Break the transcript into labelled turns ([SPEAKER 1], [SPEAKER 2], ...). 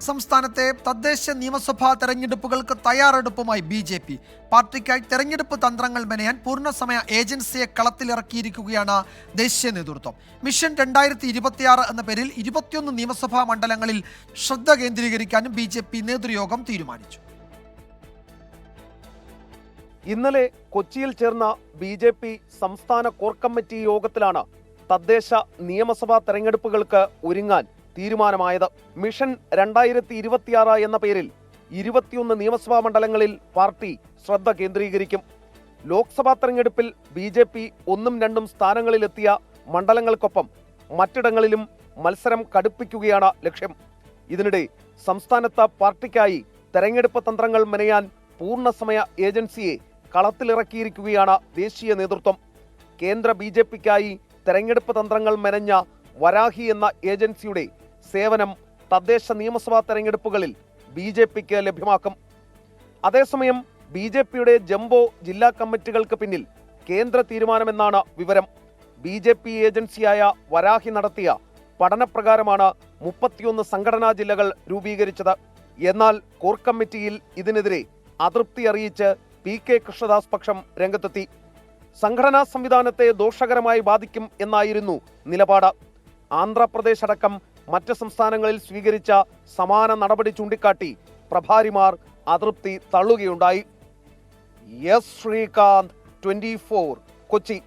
[SPEAKER 1] സംസ്ഥാനത്തെ തദ്ദേശ നിയമസഭാ തെരഞ്ഞെടുപ്പുകൾക്ക് തയ്യാറെടുപ്പുമായി BJP. പാർട്ടിക്കായി തെരഞ്ഞെടുപ്പ് തന്ത്രങ്ങൾ മെനയാൻ പൂർണ്ണസമയ ഏജൻസിയെ കളത്തിലിറക്കിയിരിക്കുകയാണ് ദേശീയ നേതൃത്വം. മിഷൻ 2026 എന്ന പേരിൽ 21 നിയമസഭാ മണ്ഡലങ്ങളിൽ ശ്രദ്ധ കേന്ദ്രീകരിക്കാനും BJP നേതൃയോഗം തീരുമാനിച്ചു.
[SPEAKER 2] ഇന്നലെ കൊച്ചിയിൽ ചേർന്ന BJP സംസ്ഥാന കോർ കമ്മിറ്റി യോഗത്തിലാണ് തദ്ദേശ നിയമസഭാ തെരഞ്ഞെടുപ്പുകൾക്ക് ഒരുങ്ങാൻ തീരുമാനമായത്. മിഷൻ 2026 എന്ന പേരിൽ 21 നിയമസഭാ മണ്ഡലങ്ങളിൽ പാർട്ടി ശ്രദ്ധ കേന്ദ്രീകരിക്കും. ലോക്സഭാ തെരഞ്ഞെടുപ്പിൽ BJP 1-2 സ്ഥാനങ്ങളിലെത്തിയ മണ്ഡലങ്ങൾക്കൊപ്പം മറ്റിടങ്ങളിലും മത്സരം കടുപ്പിക്കുകയാണ് ലക്ഷ്യം. ഇതിനിടെ സംസ്ഥാനത്ത് പാർട്ടിക്കായി തെരഞ്ഞെടുപ്പ് തന്ത്രങ്ങൾ മെനയാൻ പൂർണ്ണസമയ ഏജൻസിയെ കളത്തിലിറക്കിയിരിക്കുകയാണ് ദേശീയ നേതൃത്വം. കേന്ദ്ര BJPക്കായി തെരഞ്ഞെടുപ്പ് തന്ത്രങ്ങൾ മെനഞ്ഞ വരാഹി എന്ന ഏജൻസിയുടെ സേവനം തദ്ദേശ നിയമസഭാ തെരഞ്ഞെടുപ്പുകളിൽ BJPക്ക് ലഭ്യമാക്കും. അതേസമയം BJPയുടെ ജംബോ ജില്ലാ കമ്മിറ്റികൾക്ക് പിന്നിൽ കേന്ദ്ര തീരുമാനമെന്നാണ് വിവരം. BJP ഏജൻസിയായ വരാഹി നടത്തിയ പഠനപ്രകാരമാണ് 31 സംഘടനാ ജില്ലകൾ രൂപീകരിച്ചത്. എന്നാൽ കോർ കമ്മിറ്റിയിൽ ഇതിനെതിരെ അതൃപ്തി അറിയിച്ച് PK കൃഷ്ണദാസ് പക്ഷം രംഗത്തെത്തി. സംഘടനാ സംവിധാനത്തെ ദോഷകരമായി ബാധിക്കും എന്നായിരുന്നു നിലപാട്. ആന്ധ്രാപ്രദേശ് അടക്കം മറ്റ് സംസ്ഥാനങ്ങളിൽ സ്വീകരിച്ച സമാന നടപടി ചൂണ്ടിക്കാട്ടി പ്രഭാരിമാർ അതൃപ്തി തള്ളുകയുണ്ടായി. എസ് ശ്രീകാന്ത്, 24, കൊച്ചി.